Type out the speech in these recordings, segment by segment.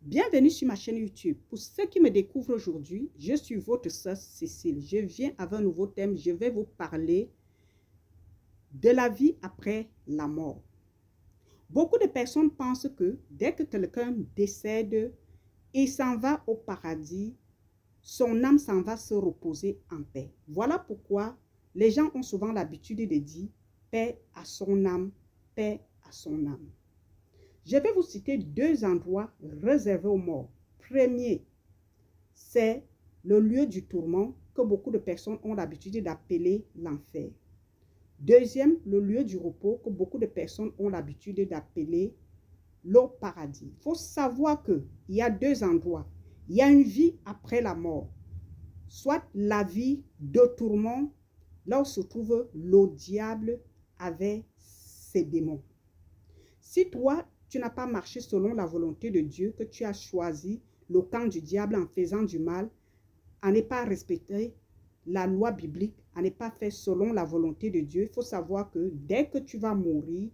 Bienvenue sur ma chaîne YouTube. Pour ceux qui me découvrent aujourd'hui, je suis votre sœur Cécile. Je viens avec un nouveau thème. Je vais vous parler de la vie après la mort. Beaucoup de personnes pensent que dès que quelqu'un décède, il s'en va au paradis, son âme s'en va se reposer en paix. Voilà pourquoi les gens ont souvent l'habitude de dire « paix à son âme, paix à son âme ». Je vais vous citer deux endroits réservés aux morts. Premier, c'est le lieu du tourment que beaucoup de personnes ont l'habitude d'appeler l'enfer. Deuxième, le lieu du repos que beaucoup de personnes ont l'habitude d'appeler le paradis. Il faut savoir qu'il y a deux endroits. Il y a une vie après la mort, soit la vie de tourment, là où se trouve le diable avec ses démons. Si toi, tu n'as pas marché selon la volonté de Dieu, que tu as choisi le camp du diable en faisant du mal, à ne pas respecter la loi biblique, à ne pas faire selon la volonté de Dieu, il faut savoir que dès que tu vas mourir,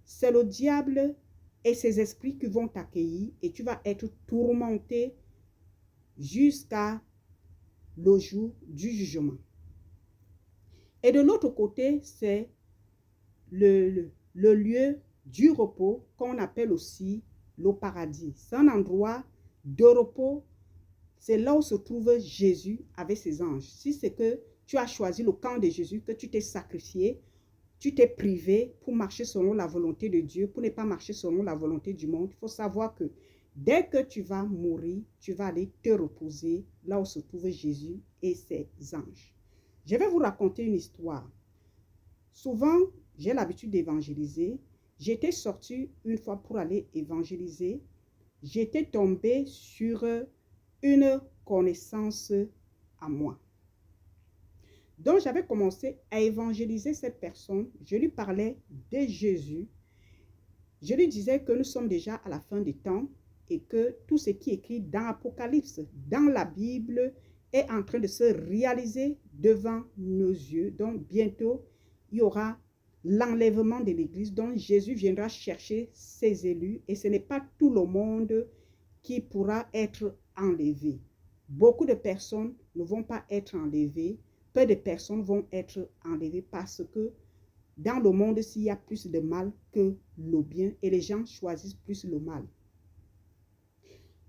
c'est le diable et ses esprits qui vont t'accueillir et tu vas être tourmenté jusqu'à le jour du jugement. Et de l'autre côté, c'est le lieu du repos qu'on appelle aussi le paradis. C'est un endroit de repos. C'est là où se trouve Jésus avec ses anges. Si c'est que tu as choisi le camp de Jésus, que tu t'es sacrifié, tu t'es privé pour marcher selon la volonté de Dieu, pour ne pas marcher selon la volonté du monde, il faut savoir que dès que tu vas mourir, tu vas aller te reposer là où se trouve Jésus et ses anges. Je vais vous raconter une histoire. Souvent, j'ai l'habitude d'évangéliser. J'étais sortie une fois pour aller évangéliser. J'étais tombée sur une connaissance à moi. Donc, j'avais commencé à évangéliser cette personne. Je lui parlais de Jésus. Je lui disais que nous sommes déjà à la fin des temps et que tout ce qui est écrit dans l'Apocalypse, dans la Bible, est en train de se réaliser devant nos yeux. Donc, bientôt, il y aura l'enlèvement de l'Église, dont Jésus viendra chercher ses élus et ce n'est pas tout le monde qui pourra être enlevé. Beaucoup de personnes ne vont pas être enlevées, peu de personnes vont être enlevées parce que dans le monde, s'il y a plus de mal que le bien et les gens choisissent plus le mal.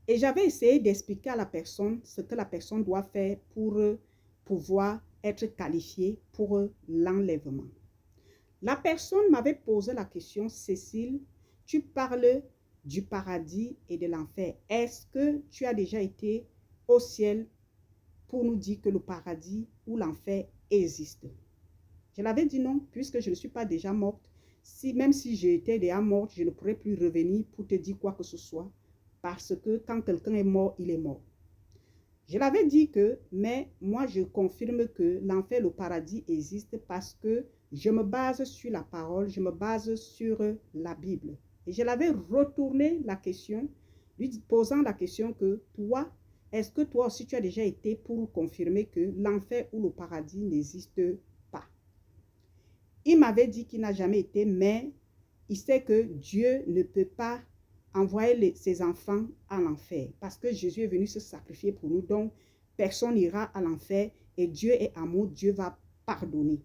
Et j'avais essayé d'expliquer à la personne ce que la personne doit faire pour pouvoir être qualifiée pour l'enlèvement. La personne m'avait posé la question, Cécile, tu parles du paradis et de l'enfer. Est-ce que tu as déjà été au ciel pour nous dire que le paradis ou l'enfer existe? Je l'avais dit non, puisque je ne suis pas déjà morte. Même si j'étais déjà morte, je ne pourrais plus revenir pour te dire quoi que ce soit. Parce que quand quelqu'un est mort, il est mort. Je l'avais dit que, mais moi je confirme que l'enfer et le paradis existent parce que je me base sur la parole, je me base sur la Bible. Et je l'avais retourné la question, lui posant la question que toi, est-ce que toi aussi tu as déjà été pour confirmer que l'enfer ou le paradis n'existe pas? Il m'avait dit qu'il n'a jamais été, mais il sait que Dieu ne peut pas envoyer ses enfants à l'enfer parce que Jésus est venu se sacrifier pour nous. Donc, personne n'ira à l'enfer et Dieu est amour, Dieu va pardonner.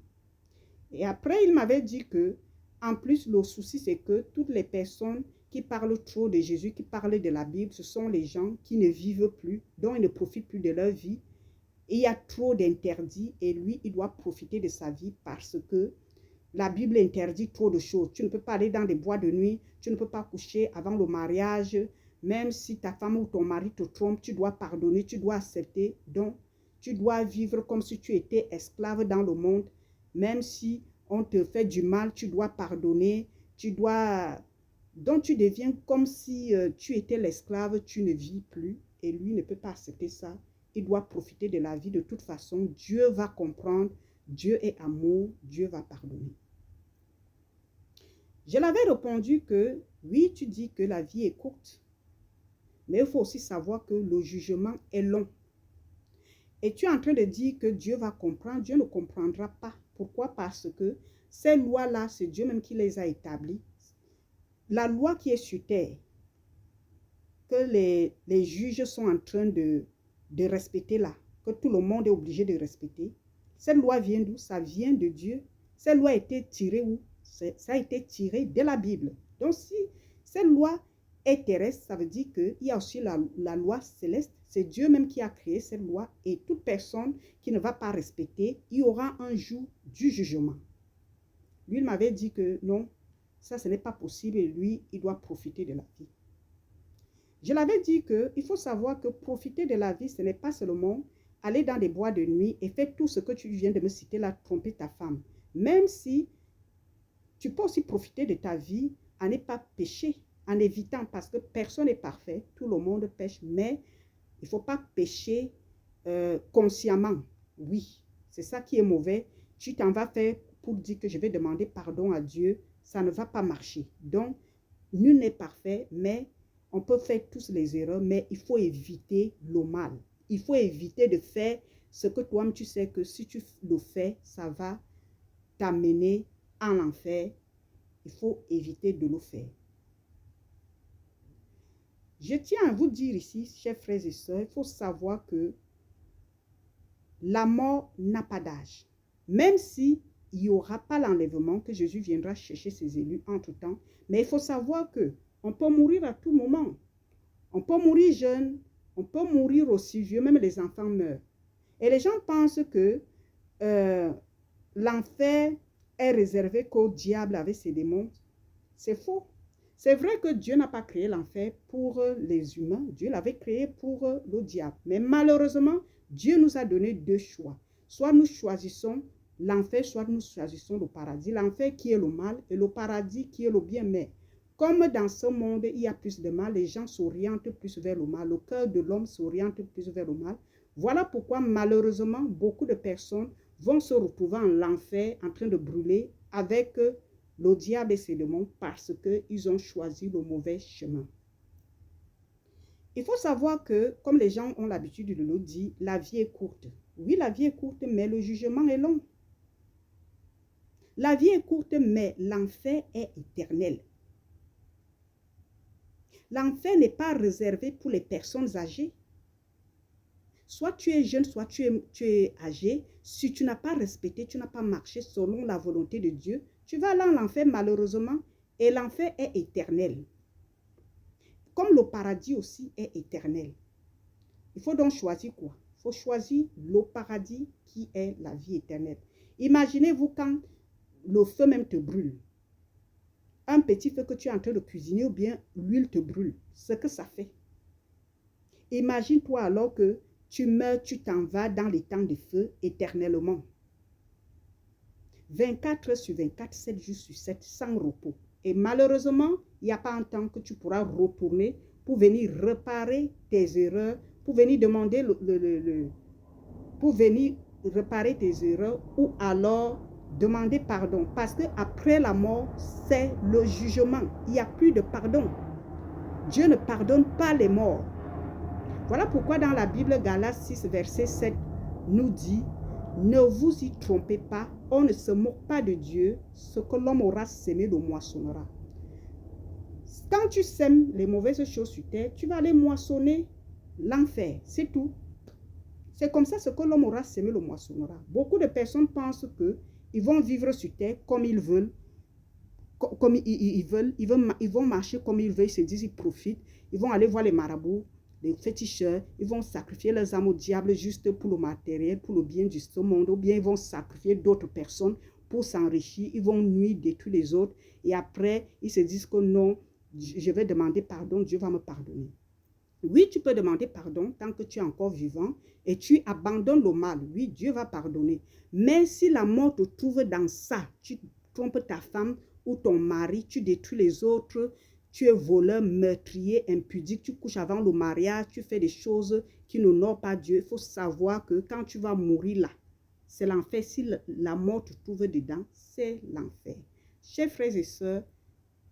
Et après, il m'avait dit que, en plus, le souci, c'est que toutes les personnes qui parlent trop de Jésus, qui parlent de la Bible, ce sont les gens qui ne vivent plus, dont ils ne profitent plus de leur vie. Et il y a trop d'interdits et lui, il doit profiter de sa vie parce que la Bible interdit trop de choses. Tu ne peux pas aller dans des boîtes de nuit, tu ne peux pas coucher avant le mariage. Même si ta femme ou ton mari te trompe, tu dois pardonner, tu dois accepter. Donc, tu dois vivre comme si tu étais esclave dans le monde. Même si on te fait du mal, tu dois pardonner. Donc, tu deviens comme si tu étais l'esclave, tu ne vis plus. Et lui ne peut pas accepter ça. Il doit profiter de la vie de toute façon. Dieu va comprendre. Dieu est amour. Dieu va pardonner. Je l'avais répondu que, oui, tu dis que la vie est courte, mais il faut aussi savoir que le jugement est long. Et tu es en train de dire que Dieu va comprendre, Dieu ne comprendra pas. Pourquoi? Parce que ces lois-là, c'est Dieu même qui les a établies. La loi qui est sur terre, que les juges sont en train de respecter là, que tout le monde est obligé de respecter. Cette loi vient d'où? Ça vient de Dieu. Cette loi a été tirée où? Ça a été tiré de la Bible. Donc, si cette loi est terrestre, ça veut dire qu'il y a aussi la loi céleste. C'est Dieu même qui a créé cette loi. Et toute personne qui ne va pas respecter, il y aura un jour du jugement. Lui, il m'avait dit que non, ça, ce n'est pas possible. Et lui, il doit profiter de la vie. Je l'avais dit qu'il faut savoir que profiter de la vie, ce n'est pas seulement aller dans des bois de nuit et faire tout ce que tu viens de me citer là, tromper ta femme. Même si tu peux aussi profiter de ta vie à ne pas pécher, en évitant, parce que personne n'est parfait, tout le monde pêche, mais il ne faut pas pécher consciemment. Oui, c'est ça qui est mauvais. Tu t'en vas faire pour dire que je vais demander pardon à Dieu, ça ne va pas marcher. Donc, nul n'est parfait, mais on peut faire tous les erreurs, mais il faut éviter le mal. Il faut éviter de faire ce que toi-même tu sais que si tu le fais, ça va t'amener en enfer. Il faut éviter de le faire. Je tiens à vous dire ici, chers frères et sœurs, il faut savoir que la mort n'a pas d'âge. Même si il n'y aura pas l'enlèvement, que Jésus viendra chercher ses élus entre-temps, mais il faut savoir que on peut mourir à tout moment. On peut mourir jeune, on peut mourir aussi vieux, même les enfants meurent. Et les gens pensent que l'enfer est réservé qu'au diable avec ses démons. C'est faux. C'est vrai que Dieu n'a pas créé l'enfer pour les humains. Dieu l'avait créé pour le diable. Mais malheureusement, Dieu nous a donné deux choix. Soit nous choisissons l'enfer, soit nous choisissons le paradis. L'enfer qui est le mal et le paradis qui est le bien. Mais comme dans ce monde, il y a plus de mal, les gens s'orientent plus vers le mal. Le cœur de l'homme s'oriente plus vers le mal. Voilà pourquoi malheureusement, beaucoup de personnes vont se retrouver en l'enfer en train de brûler avec le diable et ses démons parce qu'ils ont choisi le mauvais chemin. Il faut savoir que, comme les gens ont l'habitude de le dire, la vie est courte. Oui, la vie est courte, mais le jugement est long. La vie est courte, mais l'enfer est éternel. L'enfer n'est pas réservé pour les personnes âgées. Soit tu es jeune, soit tu es âgé. Si tu n'as pas respecté, tu n'as pas marché selon la volonté de Dieu, tu vas aller en enfer malheureusement. Et l'enfer est éternel. Comme le paradis aussi est éternel. Il faut donc choisir quoi? Il faut choisir le paradis qui est la vie éternelle. Imaginez-vous quand le feu même te brûle. Un petit feu que tu es en train de cuisiner ou bien l'huile te brûle. Ce que ça fait. Imagine-toi alors que tu meurs, tu t'en vas dans les temps de feu éternellement. 24 heures sur 24, 7 jours sur 7, sans repos. Et malheureusement, il n'y a pas un temps que tu pourras retourner pour venir réparer tes erreurs, pour venir demander pour venir réparer tes erreurs ou alors demander pardon. Parce qu'après la mort, c'est le jugement. Il n'y a plus de pardon. Dieu ne pardonne pas les morts. Voilà pourquoi dans la Bible, Galates 6, verset 7 nous dit: ne vous y trompez pas, on ne se moque pas de Dieu, ce que l'homme aura sémé le moissonnera. Quand tu sèmes les mauvaises choses sur terre, tu vas aller moissonner l'enfer, c'est tout. C'est comme ça, ce que l'homme aura sémé le moissonnera. Beaucoup de personnes pensent qu'ils vont vivre sur terre comme ils veulent, ils vont marcher comme ils veulent, ils se disent, ils profitent, ils vont aller voir les marabouts, les féticheurs, ils vont sacrifier leurs âmes au diable juste pour le matériel, pour le bien de ce monde, ou bien ils vont sacrifier d'autres personnes pour s'enrichir, ils vont nuire, détruire les autres, et après, ils se disent que non, je vais demander pardon, Dieu va me pardonner. Oui, tu peux demander pardon tant que tu es encore vivant et tu abandonnes le mal. Oui, Dieu va pardonner. Mais si la mort te trouve dans ça, tu trompes ta femme ou ton mari, tu détruis les autres, tu es voleur, meurtrier, impudique, tu couches avant le mariage, tu fais des choses qui n'honorent pas Dieu. Il faut savoir que quand tu vas mourir là, c'est l'enfer. Si la mort te trouve dedans, c'est l'enfer. Chers frères et sœurs,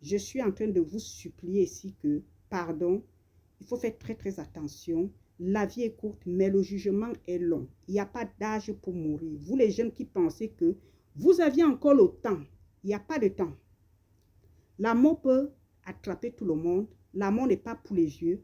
je suis en train de vous supplier ici que, pardon, il faut faire très très attention. La vie est courte, mais le jugement est long. Il n'y a pas d'âge pour mourir. Vous les jeunes qui pensez que vous aviez encore le temps, il n'y a pas de temps. La mort peut attraper tout le monde. La mort n'est pas pour les vieux.